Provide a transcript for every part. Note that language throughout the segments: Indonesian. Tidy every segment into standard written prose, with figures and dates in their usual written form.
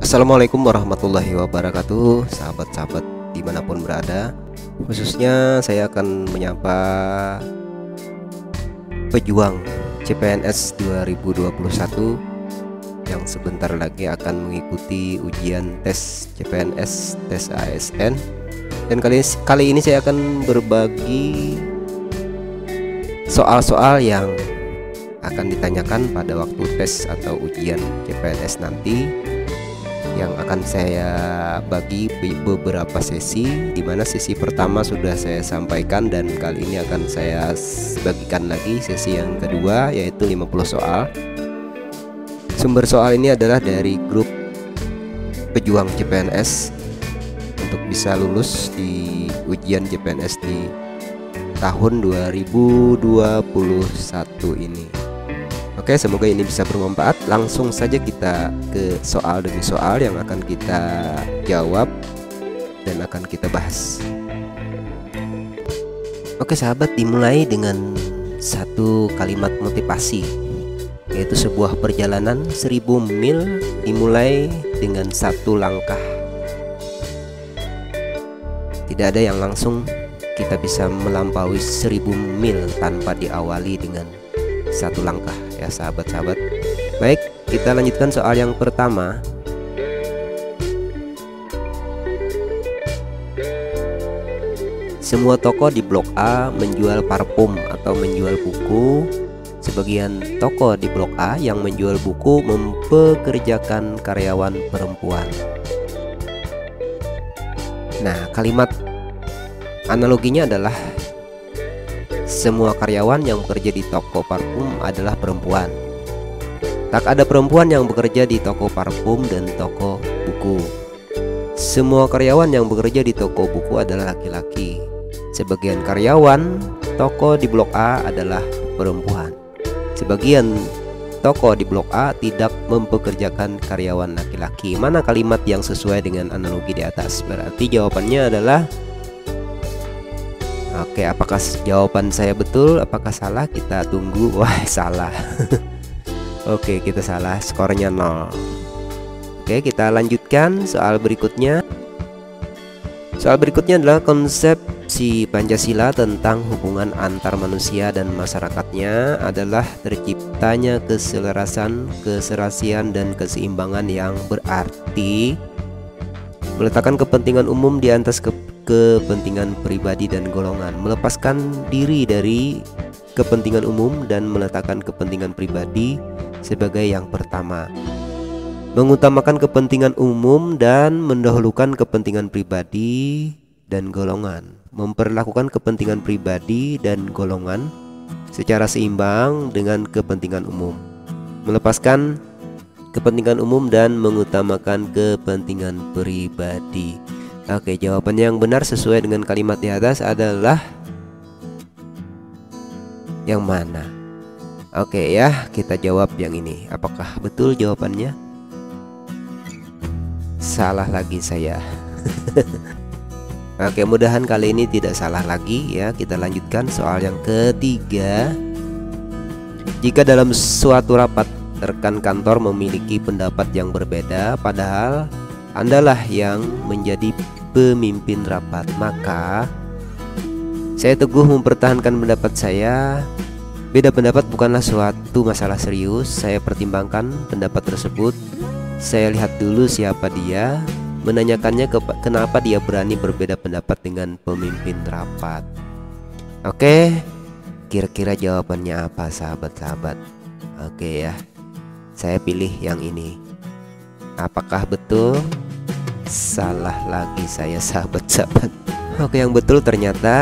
Assalamualaikum warahmatullahi wabarakatuh, sahabat-sahabat dimanapun berada. Khususnya saya akan menyapa pejuang CPNS 2021 yang sebentar lagi akan mengikuti ujian tes CPNS, tes ASN. Dan kali ini saya akan berbagi soal-soal yang akan ditanyakan pada waktu tes atau ujian CPNS nanti, yang akan saya bagi beberapa sesi, di mana sesi pertama sudah saya sampaikan dan kali ini akan saya bagikan lagi sesi yang kedua, yaitu 50 soal. Sumber soal ini adalah dari grup pejuang CPNS untuk bisa lulus di ujian CPNS di tahun 2021 ini. Oke, semoga ini bisa bermanfaat. Langsung saja kita ke soal demi soal yang akan kita jawab dan akan kita bahas. Oke sahabat, dimulai dengan satu kalimat motivasi, yaitu sebuah perjalanan 1000 mil dimulai dengan satu langkah. Tidak ada yang langsung kita bisa melampaui 1000 mil tanpa diawali dengan satu langkah, ya sahabat-sahabat. Baik, kita lanjutkan soal yang pertama. Semua toko di Blok A menjual parfum atau menjual buku. Sebagian toko di Blok A yang menjual buku mempekerjakan karyawan perempuan. Nah, kalimat analoginya adalah semua karyawan yang bekerja di toko parfum adalah perempuan. Tak ada perempuan yang bekerja di toko parfum dan toko buku. Semua karyawan yang bekerja di toko buku adalah laki-laki. Sebagian karyawan toko di Blok A adalah perempuan. Sebagian toko di Blok A tidak mempekerjakan karyawan laki-laki. Mana kalimat yang sesuai dengan analogi di atas? Berarti jawabannya adalah, oke, apakah jawaban saya betul? Apakah salah? Kita tunggu. Wah, salah. Oke, kita salah. Skornya 0. Oke, kita lanjutkan soal berikutnya. Soal berikutnya adalah konsepsi Pancasila tentang hubungan antar manusia dan masyarakatnya adalah terciptanya keselarasan, keserasian, dan keseimbangan yang berarti meletakkan kepentingan umum di atas kepentingan pribadi dan golongan, melepaskan diri dari kepentingan umum dan meletakkan kepentingan pribadi sebagai yang pertama, mengutamakan kepentingan umum dan mendahulukan kepentingan pribadi dan golongan, memperlakukan kepentingan pribadi dan golongan secara seimbang dengan kepentingan umum, melepaskan kepentingan umum dan mengutamakan kepentingan pribadi. Oke, jawaban yang benar sesuai dengan kalimat di atas adalah yang mana? Oke ya, kita jawab yang ini. Apakah betul jawabannya? Salah lagi saya. Oke, mudahan kali ini tidak salah lagi ya. Kita lanjutkan soal yang ketiga. Jika dalam suatu rapat rekan kantor memiliki pendapat yang berbeda, padahal Andalah yang menjadi pemimpin rapat, maka saya teguh mempertahankan pendapat saya. Beda pendapat bukanlah suatu masalah serius. Saya pertimbangkan pendapat tersebut. Saya lihat dulu siapa dia, menanyakannya kenapa dia berani berbeda pendapat dengan pemimpin rapat. Oke, kira-kira jawabannya apa sahabat-sahabat? Oke ya, saya pilih yang ini. Apakah betul? Salah lagi saya sahabat-sahabat. Oke, yang betul ternyata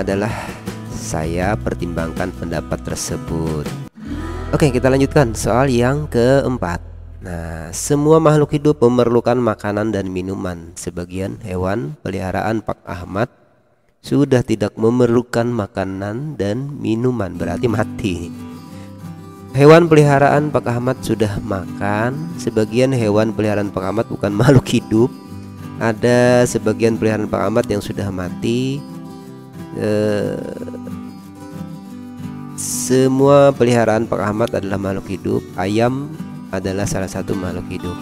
adalah saya pertimbangkan pendapat tersebut. Oke, kita lanjutkan soal yang keempat. Nah, semua makhluk hidup memerlukan makanan dan minuman. Sebagian hewan peliharaan Pak Ahmad sudah tidak memerlukan makanan dan minuman, berarti mati. Hewan peliharaan Pak Ahmad sudah makan. Sebagian hewan peliharaan Pak Ahmad bukan makhluk hidup. Ada sebagian peliharaan Pak Ahmad yang sudah mati. Semua peliharaan Pak Ahmad adalah makhluk hidup. Ayam adalah salah satu makhluk hidup.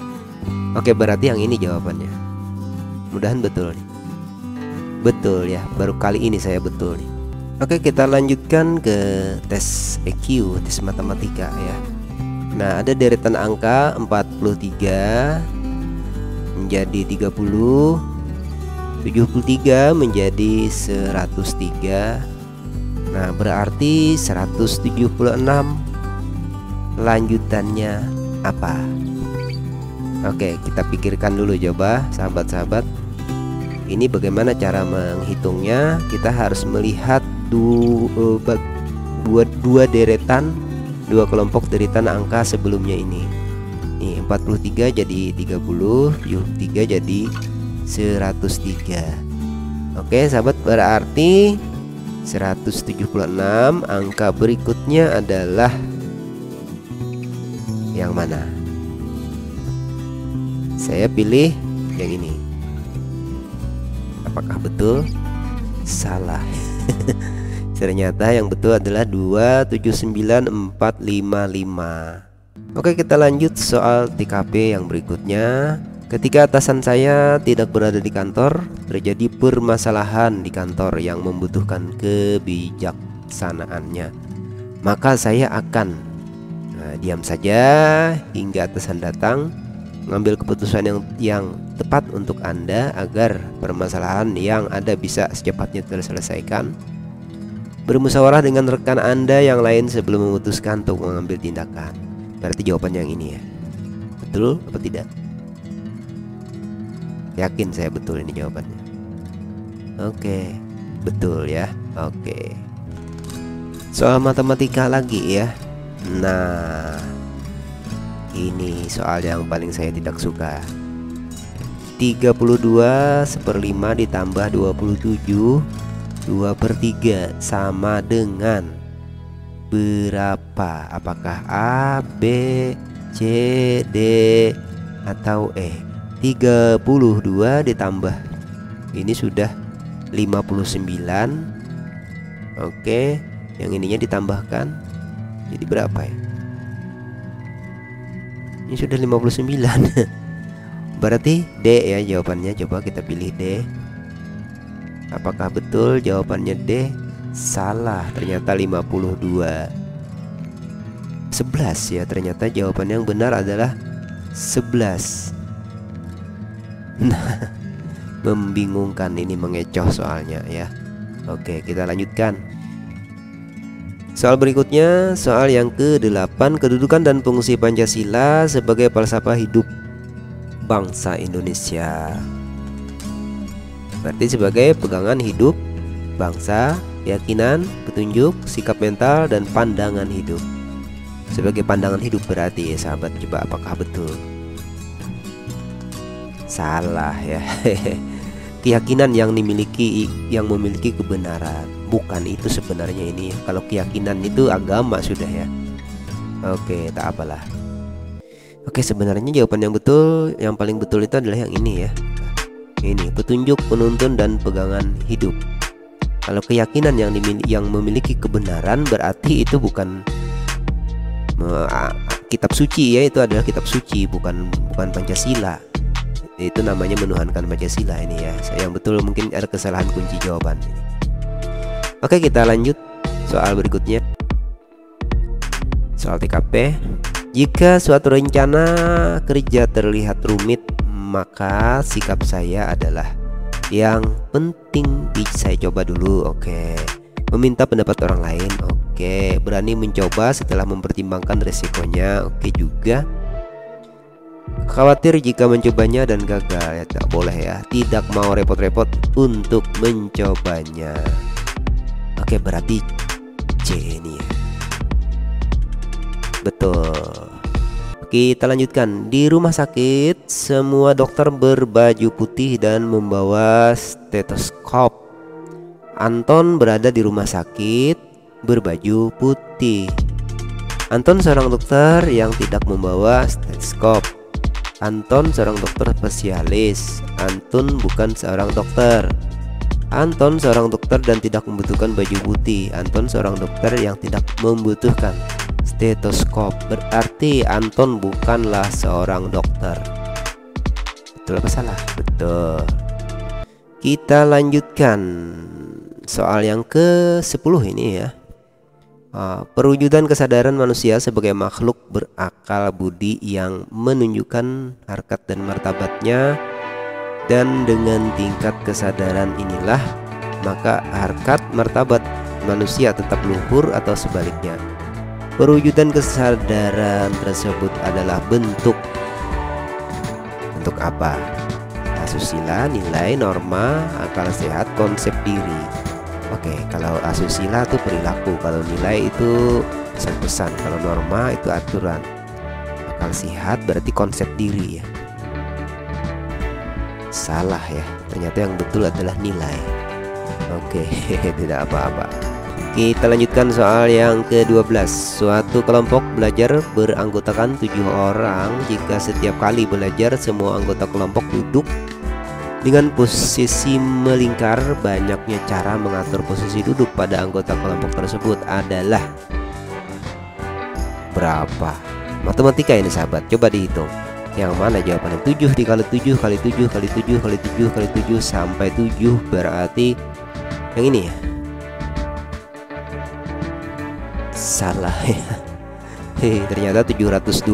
Oke, berarti yang ini jawabannya. Mudahan betul nih. Betul ya, baru kali ini saya betul nih. Oke, kita lanjutkan ke tes EQ, tes matematika ya. Nah, ada deretan angka 43 menjadi 30, 73 menjadi 103. Nah, berarti 176 lanjutannya apa? Oke, kita pikirkan dulu coba sahabat-sahabat. Ini bagaimana cara menghitungnya? Kita harus melihat dua deretan, dua kelompok deretan angka sebelumnya ini. Nih, 43 jadi 30, 73 jadi 103. Oke, sahabat, berarti 176 angka berikutnya adalah yang mana? Saya pilih yang ini. Apakah betul? Salah. Ternyata yang betul adalah 279455. Oke, kita lanjut soal TKP yang berikutnya. Ketika atasan saya tidak berada di kantor, terjadi permasalahan di kantor yang membutuhkan kebijaksanaannya. Maka saya akan diam saja hingga atasan datang, mengambil keputusan yang tepat untuk Anda agar permasalahan yang ada bisa secepatnya terselesaikan. Bermusyawarah dengan rekan Anda yang lain sebelum memutuskan untuk mengambil tindakan. Berarti jawabannya yang ini ya. Betul apa tidak? Yakin saya betul ini jawabannya. Oke, betul ya. Oke. Soal matematika lagi ya. Nah, ini soal yang paling saya tidak suka. 32/5 ditambah 27 2/3 sama dengan berapa? Apakah A, B, C, D, atau E? 32 ditambah ini sudah 59. Oke, yang ininya ditambahkan jadi berapa ya? Ini sudah 59. Berarti D ya jawabannya. Coba kita pilih D. Apakah betul jawabannya D? Salah, ternyata 52. 11 ya, ternyata jawaban yang benar adalah 11. Nah, membingungkan ini, mengecoh soalnya ya. Oke, kita lanjutkan. Soal berikutnya, soal yang ke-8, kedudukan dan fungsi Pancasila sebagai falsafah hidup bangsa Indonesia. Berarti sebagai pegangan hidup bangsa, keyakinan, petunjuk, sikap mental, dan pandangan hidup. Sebagai pandangan hidup berarti ya sahabat, coba apakah betul? Salah ya. Keyakinan yang memiliki kebenaran. Bukan itu sebenarnya ini. Kalau keyakinan itu agama sudah ya. Oke, tak apalah. Oke, sebenarnya jawaban yang betul, yang paling betul itu adalah yang ini ya. Ini petunjuk, penuntun, dan pegangan hidup. Kalau keyakinan yang memiliki kebenaran berarti itu bukan kitab suci ya, itu adalah kitab suci, bukan Pancasila. Itu namanya menuhankan Pancasila ini ya. Yang betul mungkin ada kesalahan kunci jawaban ini. Oke, kita lanjut soal berikutnya. Soal TKP. Jika suatu rencana kerja terlihat rumit, maka sikap saya adalah yang penting saya coba dulu. Oke. Meminta pendapat orang lain. Oke. Berani mencoba setelah mempertimbangkan resikonya. Oke juga. Khawatir jika mencobanya dan gagal ya, tak boleh ya. Tidak mau repot-repot untuk mencobanya. Oke, berarti C ini ya. Betul. Kita lanjutkan. Di rumah sakit, semua dokter berbaju putih dan membawa stetoskop. Anton berada di rumah sakit berbaju putih. Anton seorang dokter yang tidak membawa stetoskop. Anton seorang dokter spesialis. Anton bukan seorang dokter. Anton seorang dokter dan tidak membutuhkan baju putih. Anton seorang dokter yang tidak membutuhkan stetoskop. Berarti Anton bukanlah seorang dokter. Betul apa salah? Betul. Kita lanjutkan soal yang ke-10 ini ya. Perwujudan kesadaran manusia sebagai makhluk berakal budi yang menunjukkan harkat dan martabatnya, dan dengan tingkat kesadaran inilah maka harkat martabat manusia tetap luhur atau sebaliknya. Perwujudan kesadaran tersebut adalah bentuk apa? Asusila, nilai, norma, akal sehat, konsep diri. Oke, kalau asusila itu perilaku, kalau nilai itu pesan-pesan, kalau norma itu aturan, akal sehat berarti konsep diri ya. Salah ya, ternyata yang betul adalah nilai. Oke, tidak apa-apa. Kita lanjutkan soal yang ke-12. Suatu kelompok belajar beranggotakan 7 orang. Jika setiap kali belajar semua anggota kelompok duduk dengan posisi melingkar, banyaknya cara mengatur posisi duduk pada anggota kelompok tersebut adalah berapa? Matematika ini sahabat, coba dihitung. Yang mana jawabannya? 7 dikali 7 kali 7 kali 7 kali 7 kali 7 sampai 7, berarti yang ini ya. Salah ya. Ternyata 720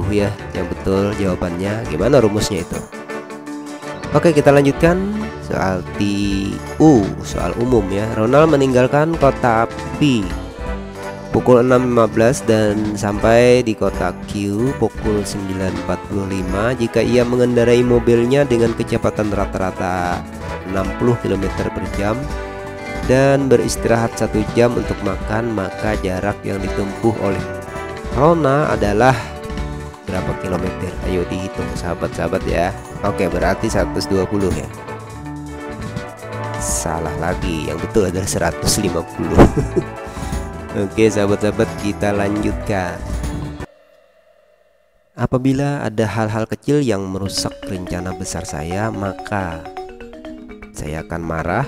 ya yang betul jawabannya. Gimana rumusnya itu? Oke, kita lanjutkan soal soal umum ya. Ronald meninggalkan kota P pukul 6.15 dan sampai di kota Q pukul 9.45 jika ia mengendarai mobilnya dengan kecepatan rata-rata 60 km per jam dan beristirahat 1 jam untuk makan, maka jarak yang ditempuh oleh Rona adalah berapa kilometer? Ayo dihitung sahabat-sahabat ya. Oke, berarti 120 ya. Salah lagi, yang betul adalah 150. Oke sahabat-sahabat, kita lanjutkan. Apabila ada hal-hal kecil yang merusak rencana besar saya, maka saya akan marah.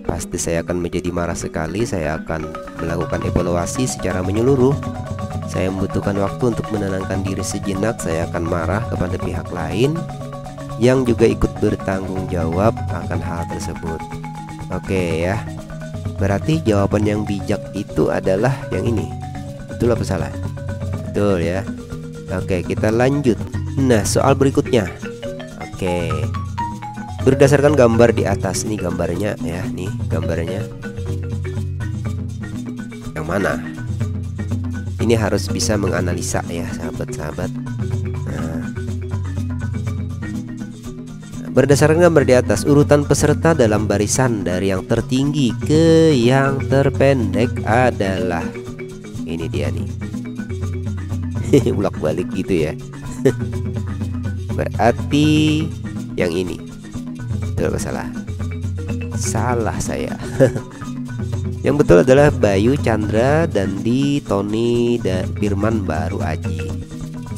Pasti saya akan menjadi marah sekali. Saya akan melakukan evaluasi secara menyeluruh. Saya membutuhkan waktu untuk menenangkan diri sejenak. Saya akan marah kepada pihak lain yang juga ikut bertanggung jawab akan hal tersebut. Oke ya, berarti jawaban yang bijak itu adalah yang ini. Betul apa salah? Betul ya. Oke, kita lanjut. Nah, soal berikutnya. Oke, berdasarkan gambar di atas, ini gambarnya ya, nih gambarnya. Yang mana? Ini harus bisa menganalisa ya sahabat-sahabat. Nah, berdasarkan gambar di atas, urutan peserta dalam barisan dari yang tertinggi ke yang terpendek adalah ini dia nih. Bolak-balik gitu ya. Berarti yang ini. Betul apa salah? Salah saya. Yang betul adalah Bayu, Chandra, Dandi, Tony, dan Firman baru Aji.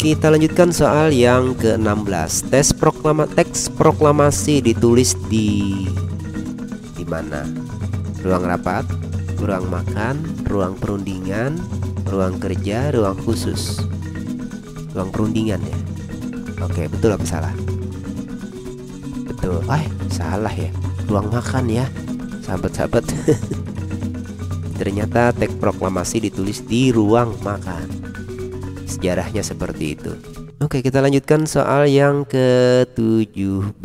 Kita lanjutkan soal yang ke-16. Teks proklamasi ditulis di mana? Ruang rapat, ruang makan, ruang perundingan, ruang kerja, ruang khusus. Ruang perundingan ya. Oke, betul apa salah? Betul. Salah ya. Ruang makan ya, sahabat-sahabat. Ternyata teks proklamasi ditulis di ruang makan. Sejarahnya seperti itu. Oke, kita lanjutkan soal yang ke-17.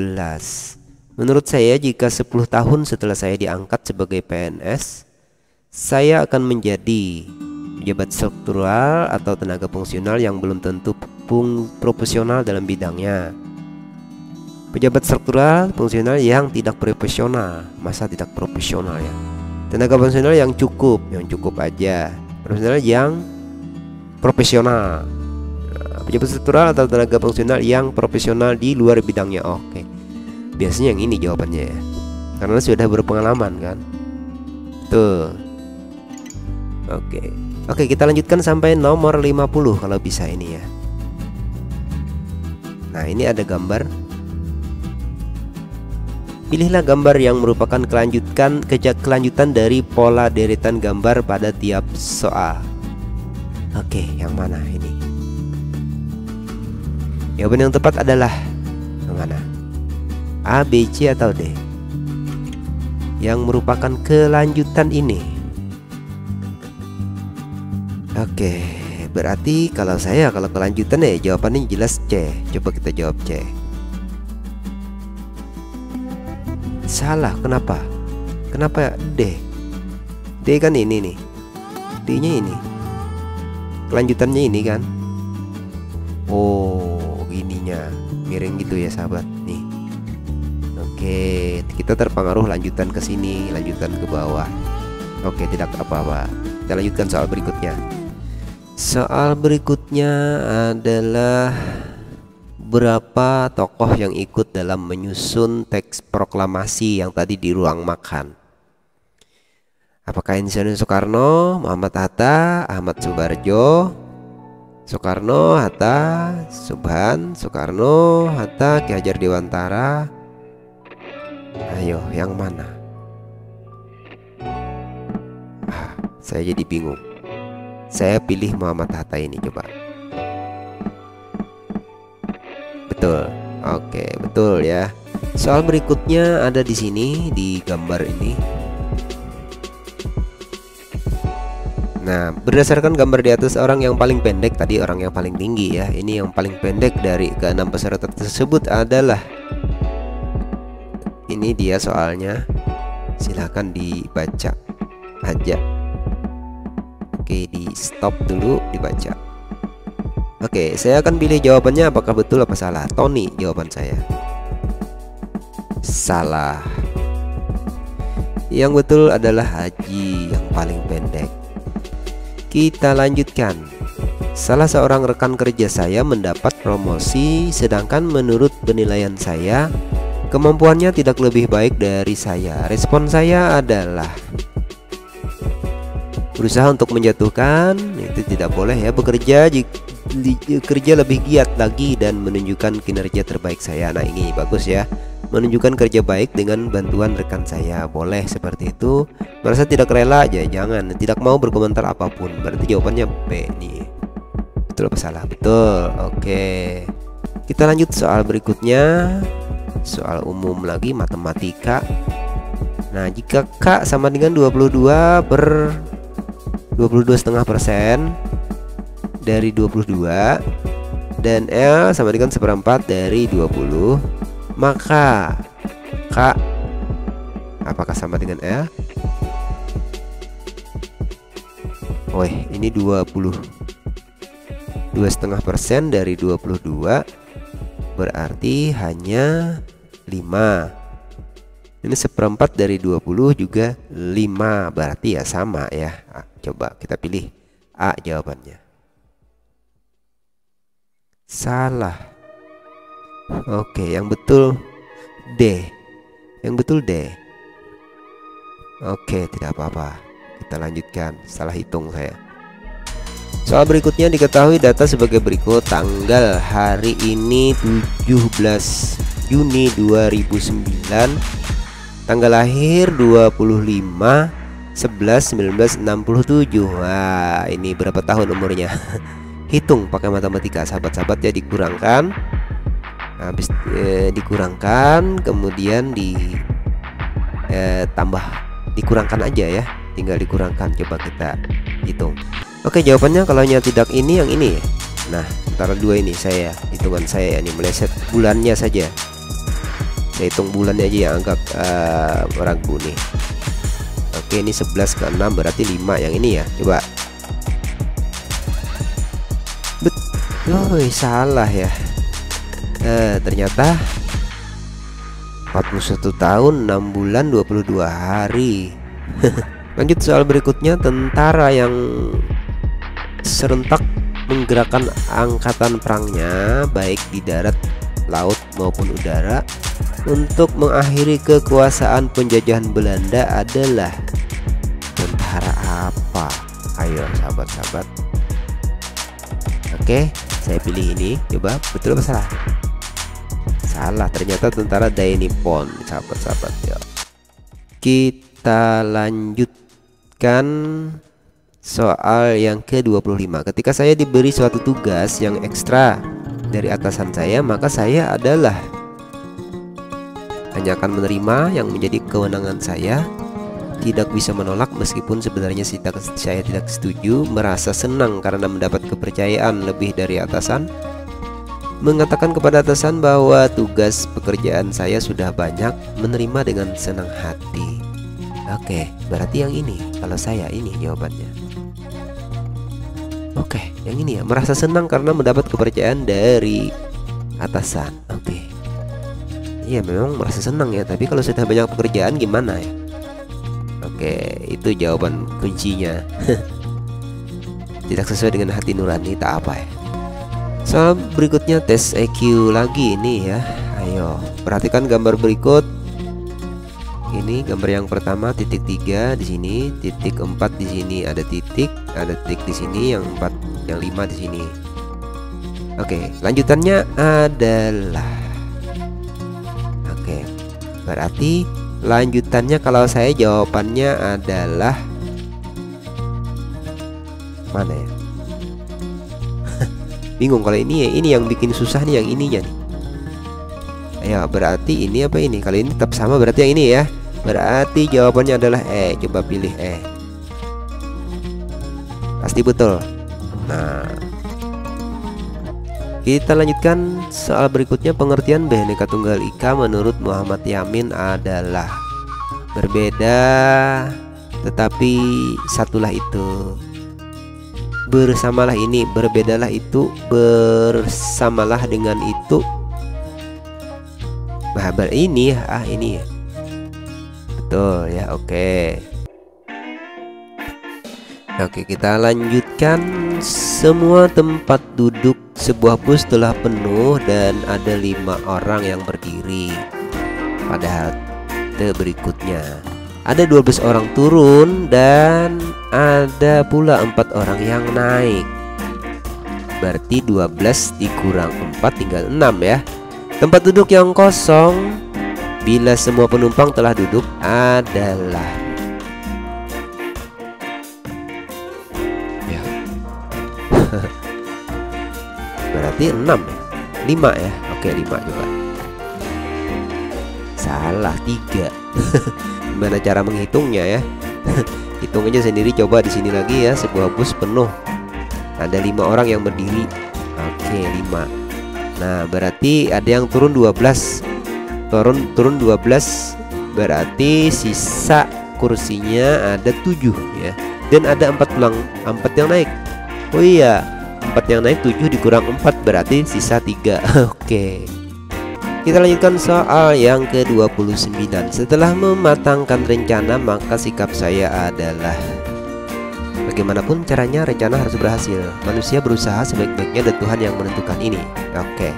Menurut saya, jika 10 tahun setelah saya diangkat sebagai PNS, saya akan menjadi pejabat struktural atau tenaga fungsional yang belum tentu profesional dalam bidangnya. Pejabat struktural fungsional yang tidak profesional. Masa tidak profesional ya? Tenaga fungsional yang cukup aja. Profesional yang profesional. Pejabat struktural atau tenaga fungsional yang profesional di luar bidangnya. Oke. Biasanya yang ini jawabannya ya. Karena sudah berpengalaman kan. Tuh. Oke, kita lanjutkan sampai nomor 50 kalau bisa ini ya. Nah, ini ada gambar. Pilihlah gambar yang merupakan kelanjutan dari pola deretan gambar pada tiap soal. Oke, yang mana ini? Jawaban yang tepat adalah yang mana? A, B, C atau D yang merupakan kelanjutan ini? Oke, berarti kalau kelanjutan ya jawabannya jelas C. Coba kita jawab C. Salah, kenapa? Kenapa D? D kan ini nih. D-nya ini. Kelanjutannya ini kan. Oh, gininya. Miring gitu ya sahabat. Nih. Oke, kita terpengaruh lanjutan ke sini, lanjutan ke bawah. Oke, tidak apa-apa. Kita lanjutkan soal berikutnya. Soal berikutnya adalah berapa tokoh yang ikut dalam menyusun teks proklamasi yang tadi di ruang makan? Apakah Insinyur Soekarno, Muhammad Hatta, Ahmad Subarjo, Soekarno, Hatta, Subhan, Soekarno, Hatta, Ki Hajar Dewantara? Ayo, yang mana? Saya jadi bingung. Saya pilih Muhammad Hatta ini, coba. Betul. Oke, betul ya. Soal berikutnya ada di sini di gambar ini. Nah, berdasarkan gambar di atas, orang yang paling pendek tadi orang yang paling tinggi ya. Ini yang paling pendek dari ke-6 peserta tersebut adalah, ini dia soalnya. Silahkan dibaca aja. Oke, di stop dulu, dibaca. Oke, saya akan pilih jawabannya apakah betul apa salah. Tony jawaban saya. Salah. Yang betul adalah Haji yang paling pendek. Kita lanjutkan. Salah seorang rekan kerja saya mendapat promosi, sedangkan menurut penilaian saya kemampuannya tidak lebih baik dari saya. Respon saya adalah berusaha untuk menjatuhkan. Itu tidak boleh ya. Kerja lebih giat lagi dan menunjukkan kinerja terbaik saya. Nah, ini bagus ya. Menunjukkan kerja baik dengan bantuan rekan saya. Boleh seperti itu. Merasa tidak rela aja, jangan. Tidak mau berkomentar apapun. Berarti jawabannya B nih. Betul apa salah? Betul. Oke. Kita lanjut soal berikutnya. Soal umum lagi, matematika. Nah, jika K sama dengan 22,5% dari 22 dan L sama dengan 1/4 dari 20, maka K apakah sama dengan L? Oh, ini 2,5% dari 22 berarti hanya 5. Ini 1/4 dari 20 juga 5, berarti ya sama ya. Coba kita pilih A jawabannya. Salah. Oke, yang betul D. Yang betul D. Oke, tidak apa-apa. Kita lanjutkan. Salah hitung saya. Soal berikutnya diketahui data sebagai berikut. Tanggal hari ini 17 Juni 2009. Tanggal lahir 25/11/1967. Wah, ini berapa tahun umurnya? Hitung pakai matematika sahabat-sahabat ya. Dikurangkan, habis dikurangkan, kemudian tambah, dikurangkan aja ya, tinggal dikurangkan. Coba kita hitung. Oke, jawabannya kalau tidak ini, yang ini ya. Nah, antara dua ini hitungan saya ini meleset bulannya saja. Saya hitung bulannya aja yang agak ragu nih. Oke, ini 11/6 berarti 5 yang ini ya. Coba. Betul, salah ya. Ternyata 41 tahun 6 bulan 22 hari. Lanjut soal berikutnya. Tentara yang serentak menggerakkan angkatan perangnya baik di darat, laut maupun udara untuk mengakhiri kekuasaan penjajahan Belanda adalah tentara apa? Ayo sahabat-sahabat. Oke, saya pilih ini. Coba betul apa salah? Salah, ternyata tentara Dai Nippon, sahabat-sahabat ya. Kita lanjutkan soal yang ke-25. Ketika saya diberi suatu tugas yang ekstra dari atasan saya, maka saya adalah hanya akan menerima yang menjadi kewenangan saya, tidak bisa menolak meskipun sebenarnya saya tidak setuju, merasa senang karena mendapat kepercayaan lebih dari atasan, mengatakan kepada atasan bahwa tugas pekerjaan saya sudah banyak, menerima dengan senang hati. Oke, berarti yang ini, kalau saya ini jawabannya. Oke, yang ini ya, merasa senang karena mendapat kepercayaan dari atasan. Oke. Iya, memang merasa senang ya, tapi kalau sudah banyak pekerjaan gimana ya? Oke, itu jawaban kuncinya. Tidak sesuai dengan hati nurani, tak apa ya. Soal berikutnya tes EQ lagi ini ya. Ayo, perhatikan gambar berikut. Ini gambar yang pertama, titik 3 di sini, titik 4 di sini, ada titik di sini, yang 4, yang 5 di sini. Oke, lanjutannya adalah, oke, berarti lanjutannya kalau saya jawabannya adalah mana ya? Bingung kalau ini ya, ini yang bikin susah nih, yang ininya nih. Ayo, berarti ini apa ini? Kalau ini tetap sama berarti yang ini ya. Berarti jawabannya adalah E. Coba pilih E. Pasti betul. Nah, kita lanjutkan soal berikutnya. Pengertian Bhinneka Tunggal Ika menurut Muhammad Yamin adalah berbeda tetapi satulah itu, bersamalah ini, berbedalah itu, bersamalah dengan itu. Nah, ini ya, ini ya. Betul ya, oke. Oke, kita lanjutkan. Semua tempat duduk sebuah bus telah penuh dan ada 5 orang yang berdiri. Pada halte berikutnya ada 12 orang turun dan ada pula 4 orang yang naik. Berarti 12 dikurang 4 tinggal 6 ya. Tempat duduk yang kosong bila semua penumpang telah duduk adalah ya. Berarti 6 ya? 5 ya. Oke, 5 coba. Salah, 3. Gimana cara menghitungnya ya? Hitung aja sendiri coba. Di sini lagi ya, sebuah bus penuh, ada 5 orang yang berdiri. Oke, 5. Nah, berarti ada yang turun 12. Turun 12, berarti sisa kursinya ada 7 ya. Dan ada 4 yang naik. Oh iya, 4 yang naik, 7 dikurang 4 berarti sisa 3. Oke. Kita lanjutkan soal yang ke-29. Setelah mematangkan rencana, maka sikap saya adalah bagaimanapun caranya rencana harus berhasil. Manusia berusaha sebaik-baiknya dan Tuhan yang menentukan ini. Oke.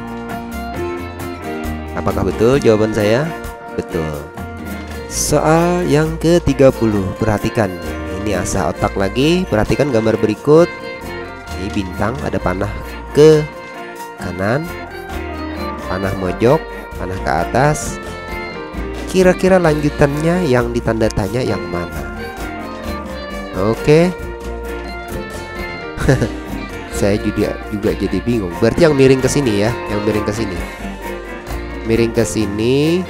Apakah betul jawaban saya? Betul. Soal yang ke-30. Perhatikan, ini asah otak lagi. Perhatikan gambar berikut. Ini bintang, ada panah ke kanan, panah mojok, panah ke atas. Kira-kira lanjutannya yang ditanda tanya yang mana? Oke. Saya juga jadi bingung. Berarti yang miring ke sini ya, yang miring ke sini. Miring ke sini.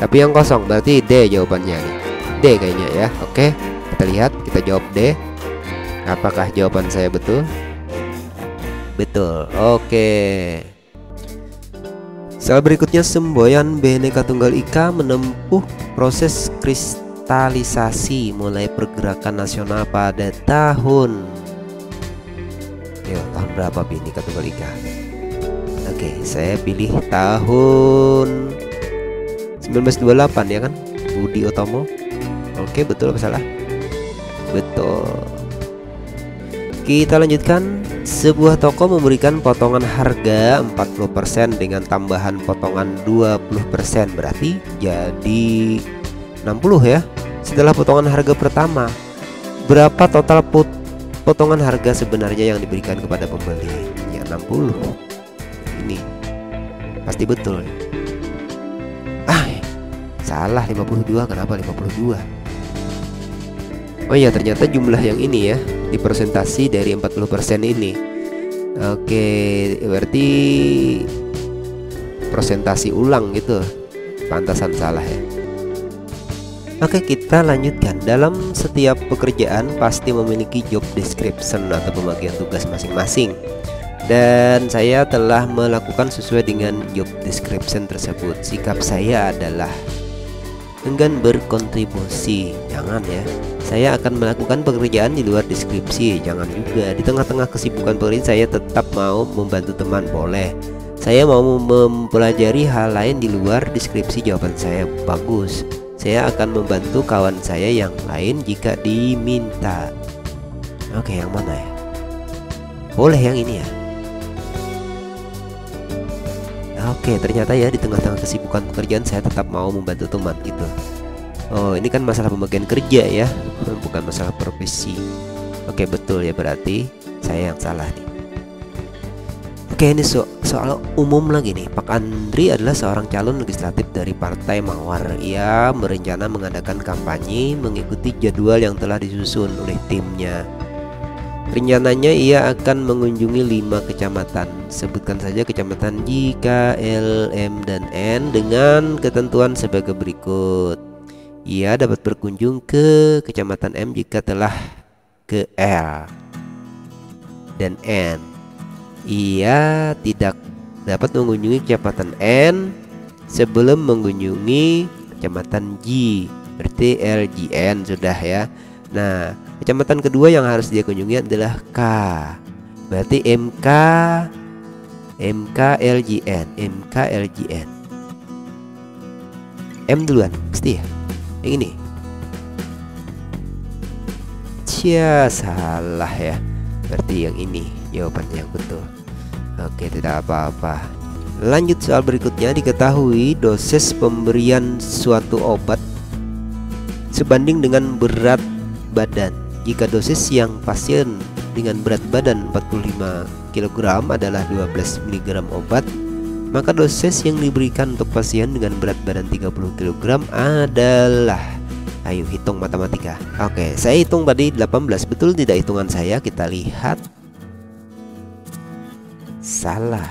Tapi yang kosong berarti D jawabannya nih. D kayaknya ya. Oke, kita lihat, kita jawab D. Apakah jawaban saya betul? Betul. Oke. Soal berikutnya, semboyan Bhinneka Tunggal Ika menempuh proses kristalisasi mulai pergerakan nasional pada tahun berapa Bhinneka Tunggal Ika? Oke, saya pilih tahun 1928 ya kan, Budi Utomo. Oke, betul apa salah? Betul. Kita lanjutkan. Sebuah toko memberikan potongan harga 40% dengan tambahan potongan 20%, berarti jadi 60 ya. Setelah potongan harga pertama, berapa total potongan harga sebenarnya yang diberikan kepada pembeli? Ya 60. Ini pasti betul. Salah, 52. Kenapa 52? Oh ya, ternyata jumlah yang ini ya, dipresentasi dari 40% ini. Oke, berarti presentasi ulang gitu. pantasan salah ya. Oke, kita lanjutkan. Dalam setiap pekerjaan pasti memiliki job description atau pembagian tugas masing-masing. Dan saya telah melakukan sesuai dengan job description tersebut. Sikap saya adalah enggan berkontribusi. Jangan ya. Saya akan melakukan pekerjaan di luar deskripsi. Jangan juga. Di tengah-tengah kesibukan pekerjaan saya tetap mau membantu teman. Boleh. Saya mau mempelajari hal lain di luar deskripsi jawaban saya. Bagus. Saya akan membantu kawan saya yang lain jika diminta. Oke, yang mana ya? Boleh yang ini ya. Oke, ternyata ya di tengah-tengah kesibukan pekerjaan saya tetap mau membantu teman gitu. Oh, ini kan masalah pembagian kerja ya, bukan masalah profesi. Oke, betul ya, berarti saya yang salah nih. Oke, ini soal umum lagi nih. Pak Andri adalah seorang calon legislatif dari Partai Mawar. Ia berencana mengadakan kampanye mengikuti jadwal yang telah disusun oleh timnya. Rencananya ia akan mengunjungi 5 kecamatan. Sebutkan saja kecamatan J, K, L, M, dan N dengan ketentuan sebagai berikut. Ia dapat berkunjung ke kecamatan M jika telah ke L dan N. Ia tidak dapat mengunjungi kecamatan N sebelum mengunjungi kecamatan J. Berarti LJN sudah ya. Nah, kecamatan kedua yang harus dia kunjungi adalah K. Berarti MK LJN. M duluan, pasti ya. Yang ini. Cia, salah ya. Berarti yang ini jawabannya yang betul. Oke, tidak apa-apa. Lanjut soal berikutnya. Diketahui dosis pemberian suatu obat sebanding dengan berat badan. Jika dosis yang pasien dengan berat badan 45 kg adalah 12 mg obat, maka dosis yang diberikan untuk pasien dengan berat badan 30 kg adalah, ayo hitung matematika. Oke, saya hitung tadi 18. Betul tidak hitungan saya? Kita lihat. Salah.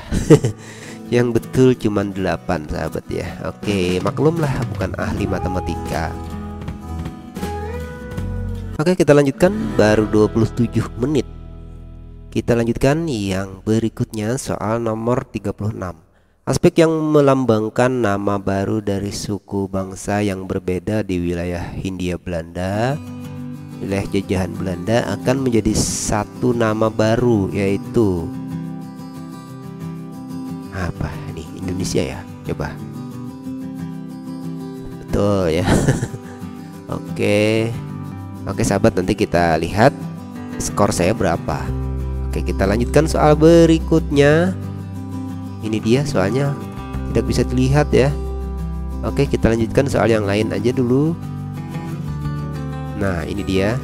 Yang betul cuma 8 sahabat ya. Oke, maklumlah bukan ahli matematika. Oke, kita lanjutkan. Baru 27 menit. Kita lanjutkan yang berikutnya, soal nomor 36. Aspek yang melambangkan nama baru dari suku bangsa yang berbeda di wilayah Hindia Belanda, wilayah jajahan Belanda, akan menjadi satu nama baru, yaitu apa nih? Indonesia ya? Coba. Betul ya. Oke sahabat, nanti kita lihat skor saya berapa. Oke, kita lanjutkan soal berikutnya. Ini dia soalnya tidak bisa dilihat ya. Oke, kita lanjutkan soal yang lain aja dulu. Nah, ini dia.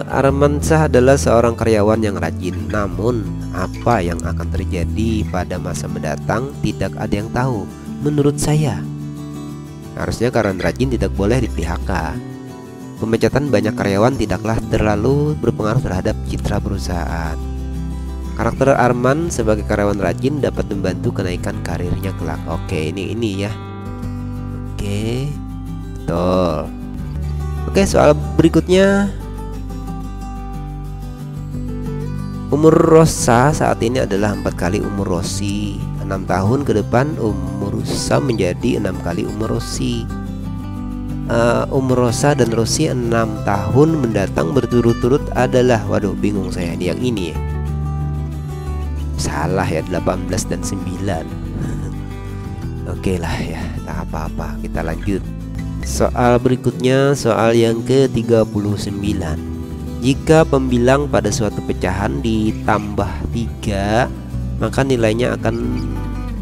Armansyah adalah seorang karyawan yang rajin. Namun, apa yang akan terjadi pada masa mendatang tidak ada yang tahu. Menurut saya, harusnya karyawan rajin tidak boleh di-PHK. Pemecatan banyak karyawan tidaklah terlalu berpengaruh terhadap citra perusahaan. Karakter Arman sebagai karyawan rajin dapat membantu kenaikan karirnya kelak. Oke, ini ya. Oke, betul. Oke, soal berikutnya. Umur Rosa saat ini adalah 4 kali umur Rosi. 6 tahun ke depan umur Rosa menjadi 6 kali umur Rosi. Umur Rosa dan Rosi 6 tahun mendatang berturut-turut adalah, waduh bingung saya nih yang ini ya. Salah ya, 18 dan 9. Oke lah ya, tak apa-apa, kita lanjut. Soal berikutnya, soal yang ke-39. Jika pembilang pada suatu pecahan ditambah 3, maka nilainya akan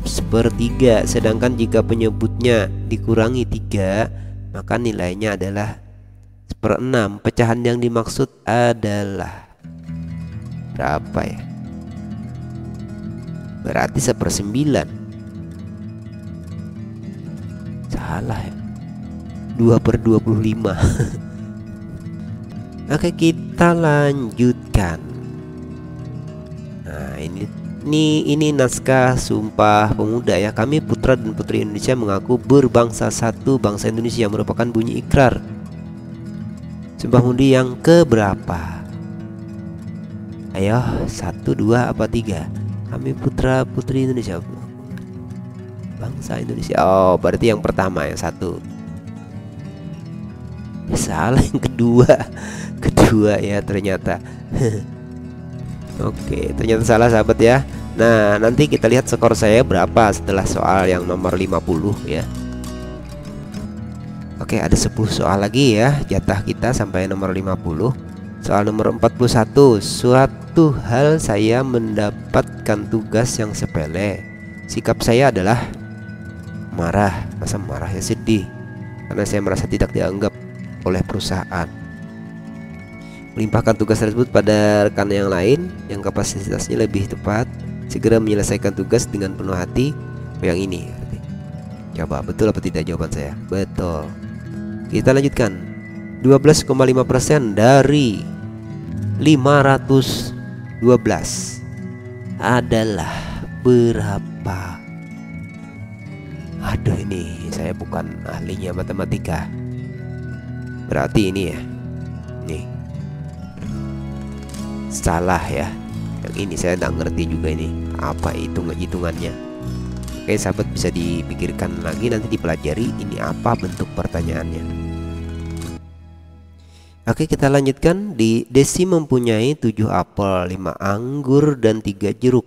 sepertiga. Sedangkan jika penyebutnya dikurangi 3, maka nilainya adalah 1/6. Pecahan yang dimaksud adalah berapa ya? Berarti 1/9. Salah ya, 2/25. Oke, kita lanjutkan. Nah, ini Ini naskah Sumpah Pemuda ya. Kami putra dan putri Indonesia mengaku berbangsa satu, bangsa Indonesia, merupakan bunyi ikrar. Sumpah Pemuda yang keberapa? Ayo, 1, 2, apa 3? Kami putra putri Indonesia, bangsa Indonesia. Oh, berarti yang pertama, yang 1. Salah, yang kedua ya ternyata. Oke, ternyata salah sahabat ya. Nah, nanti kita lihat skor saya berapa setelah soal yang nomor 50 ya. Oke, ada 10 soal lagi ya. Jatah kita sampai nomor 50. Soal nomor 41. Suatu hal saya mendapatkan tugas yang sepele. Sikap saya adalah marah. Masa marah ya, sedih. Karena saya merasa tidak dianggap oleh perusahaan. Melimpahkan tugas tersebut pada rekan yang lain yang kapasitasnya lebih tepat. Segera menyelesaikan tugas dengan penuh hati. Yang ini, coba betul apa tidak jawaban saya? Betul. Kita lanjutkan. 12,5% dari 512 adalah berapa? Aduh, ini saya bukan ahlinya matematika. Berarti ini ya. Nih, salah ya. Yang ini saya nggak ngerti juga ini apa hitungannya. Oke sahabat, bisa dipikirkan lagi, nanti dipelajari ini apa bentuk pertanyaannya. Oke, kita lanjutkan. Desi mempunyai 7 apel, 5 anggur, dan 3 jeruk.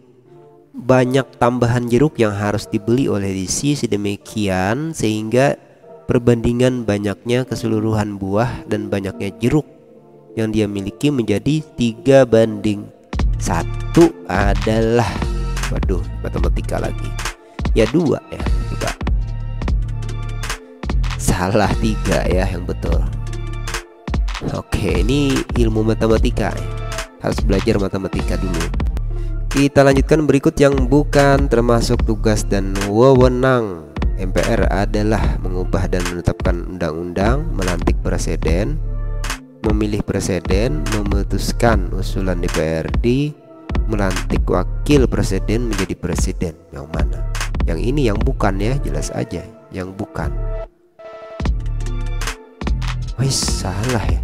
Banyak tambahan jeruk yang harus dibeli oleh Desi sedemikian sehingga perbandingan banyaknya keseluruhan buah dan banyaknya jeruk yang dia miliki menjadi 3:1 adalah, waduh, matematika lagi ya, 2 ya. Coba salah, 3 ya yang betul. Oke, ini ilmu matematika ya. Harus belajar matematika dulu. Kita lanjutkan berikut yang bukan termasuk tugas dan wewenang MPR adalah mengubah dan menetapkan undang-undang, melantik presiden, memilih presiden, memutuskan usulan DPRD, melantik wakil presiden menjadi presiden. Yang mana? Yang ini yang bukan ya, jelas aja yang bukan. Wih, salah ya.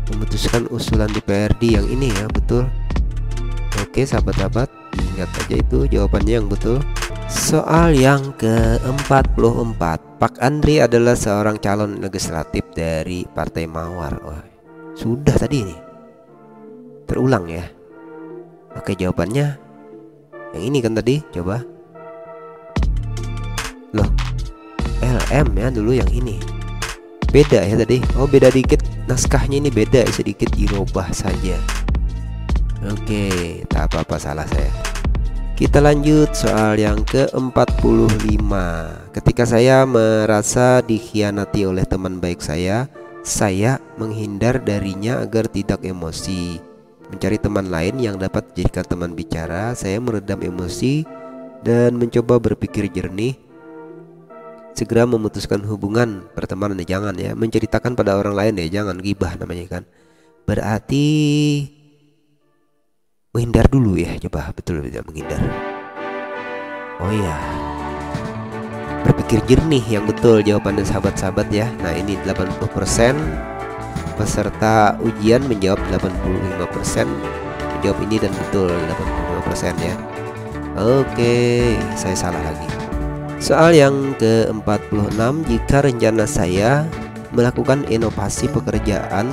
Memutuskan usulan DPRD yang ini ya, betul. Oke sahabat-sahabat, ingat aja itu jawabannya yang betul. Soal yang ke-44. Pak Andri adalah seorang calon legislatif dari Partai Mawar. Oh, sudah tadi ini terulang ya. Oke, jawabannya yang ini kan tadi. Coba. Loh, LM ya dulu yang ini. Beda ya tadi. Oh, beda dikit. Naskahnya ini beda, sedikit dirubah saja. Oke, tak apa-apa, salah saya. Kita lanjut soal yang ke-45. Ketika saya merasa dikhianati oleh teman baik saya menghindar darinya agar tidak emosi, mencari teman lain yang dapat dijadikan teman bicara. Saya meredam emosi dan mencoba berpikir jernih. Segera memutuskan hubungan pertemanan, jangan ya menceritakan pada orang lain ya, jangan gibah namanya kan. Berarti menghindar dulu ya, coba betul tidak menghindar. Oh iya, berpikir jernih yang betul jawabannya sahabat-sahabat ya. Nah ini 80%, peserta ujian menjawab 85%, menjawab ini dan betul 85% ya. Oke, saya salah lagi. Soal yang ke-46. Jika rencana saya melakukan inovasi pekerjaan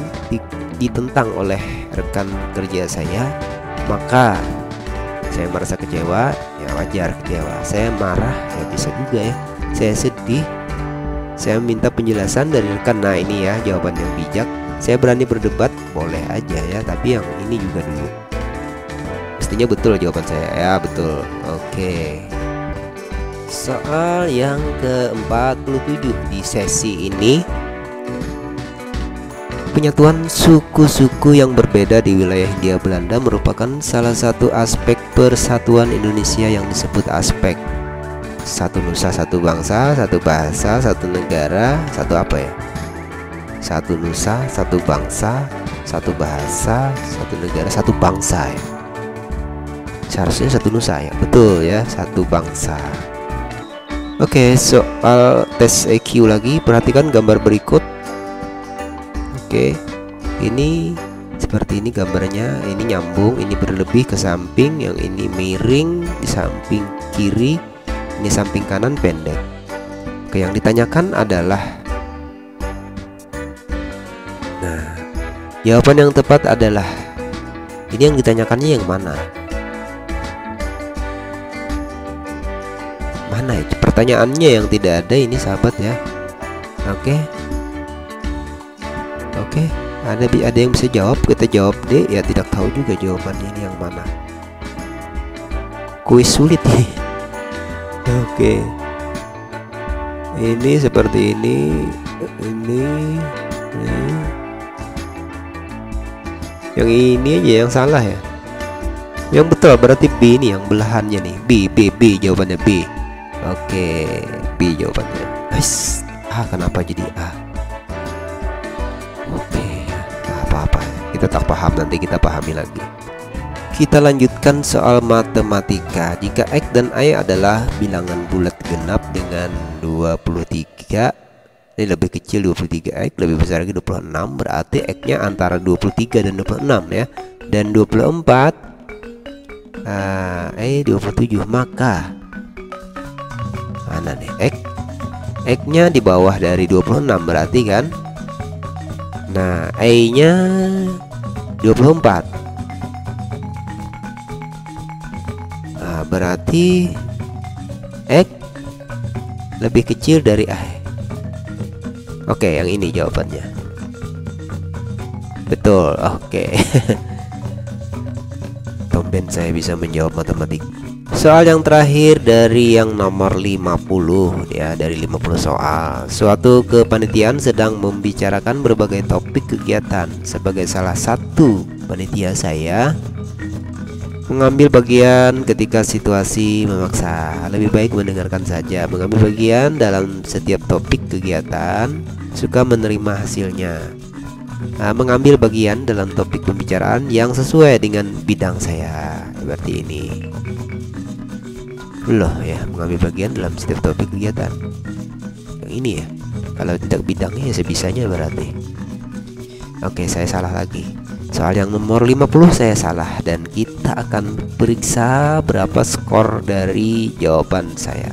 ditentang oleh rekan kerja saya, maka saya merasa kecewa. Ya wajar kecewa. Saya marah, ya bisa juga ya. Saya sedih, saya minta penjelasan dari rekan. Nah ini ya jawaban yang bijak. Saya berani berdebat, boleh aja ya, tapi yang ini juga dulu. Mestinya betul jawaban saya ya, betul. Oke. Soal yang ke-47 di sesi ini. Penyatuan suku-suku yang berbeda di wilayah Hindia Belanda merupakan salah satu aspek persatuan Indonesia yang disebut aspek satu nusa, satu bangsa, satu bahasa, satu negara, satu apa ya? Satu nusa, satu bangsa, satu bahasa, satu negara, satu bangsa ya. Seharusnya satu nusa ya, betul ya, satu bangsa. Oke, soal tes EQ lagi, perhatikan gambar berikut. Oke, ini seperti ini gambarnya, ini nyambung, ini berlebih ke samping, yang ini miring di samping kiri, ini samping kanan pendek. Oke, yang ditanyakan adalah, nah, jawaban yang tepat adalah ini. Yang ditanyakannya yang mana? Mana ya? Pertanyaannya yang tidak ada ini sahabat ya. Oke. Oke, ada yang bisa jawab, kita jawab deh. Ya tidak tahu juga jawabannya ini yang mana. Kuis sulit ini. Oke. Ini seperti ini. Ini. Yang ini aja yang salah ya. Yang betul berarti B ini, yang belahannya nih. B jawabannya B. Oke, B jawabannya. Kenapa jadi A? Oke, apa-apa ya. Kita tak paham, nanti kita pahami lagi. Kita lanjutkan soal matematika. Jika X dan Y adalah bilangan bulat genap dengan 23, ini lebih kecil 23X, lebih besar lagi 26, berarti X-nya antara 23 dan 26 ya. Dan 24 27, maka mana nih X-nya di bawah dari 26 berarti kan. Nah, Y-nya 24. Nah, berarti X lebih kecil dari Y. Oke, yang ini jawabannya. Betul, oke. Tumben saya bisa menjawab matematika. Soal yang terakhir dari yang nomor 50 ya, dari 50 soal. Suatu kepanitiaan sedang membicarakan berbagai topik kegiatan. Sebagai salah satu panitia, saya mengambil bagian ketika situasi memaksa. Lebih baik mendengarkan saja. Mengambil bagian dalam setiap topik kegiatan, suka menerima hasilnya. Mengambil bagian dalam topik pembicaraan yang sesuai dengan bidang saya. Seperti ini. Loh ya, mengambil bagian dalam setiap topik kegiatan. Yang ini ya. Kalau tidak bidangnya ya sebisanya berarti. Oke, saya salah lagi. Soal yang nomor 50 saya salah, dan kita akan periksa berapa skor dari jawaban saya.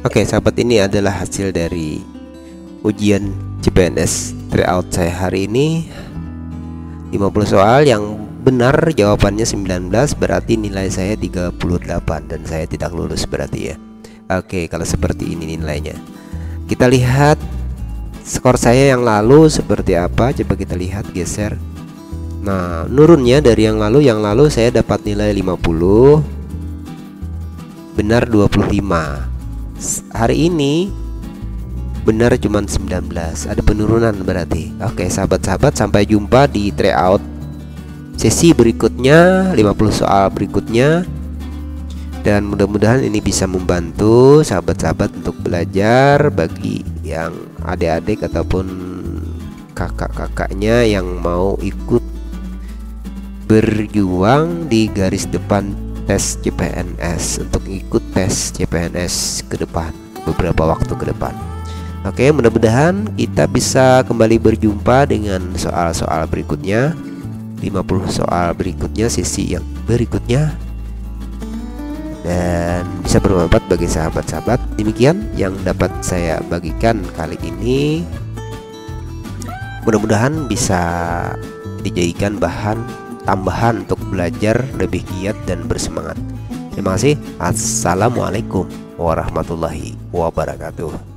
Oke, sahabat, ini adalah hasil dari ujian CPNS tryout saya hari ini. 50 soal, yang benar jawabannya 19, berarti nilai saya 38 dan saya tidak lulus berarti ya. Oke, kalau seperti ini nilainya. Kita lihat skor saya yang lalu seperti apa. Coba kita lihat, geser. Nah, nurunnya dari yang lalu saya dapat nilai 50, benar 25. Hari ini benar cuma 19, ada penurunan berarti. Oke, sahabat-sahabat, sampai jumpa di tryout sesi berikutnya, 50 soal berikutnya. Dan mudah-mudahan ini bisa membantu sahabat-sahabat untuk belajar. Bagi yang adik-adik ataupun kakak-kakaknya yang mau ikut berjuang di garis depan tes CPNS, untuk ikut tes CPNS ke depan, beberapa waktu ke depan. Oke, mudah-mudahan kita bisa kembali berjumpa dengan soal-soal berikutnya, 50 soal berikutnya, sesi yang berikutnya, dan bisa bermanfaat bagi sahabat-sahabat. Demikian yang dapat saya bagikan kali ini. Mudah-mudahan bisa dijadikan bahan tambahan untuk belajar lebih giat dan bersemangat. Terima kasih. Assalamualaikum warahmatullahi wabarakatuh.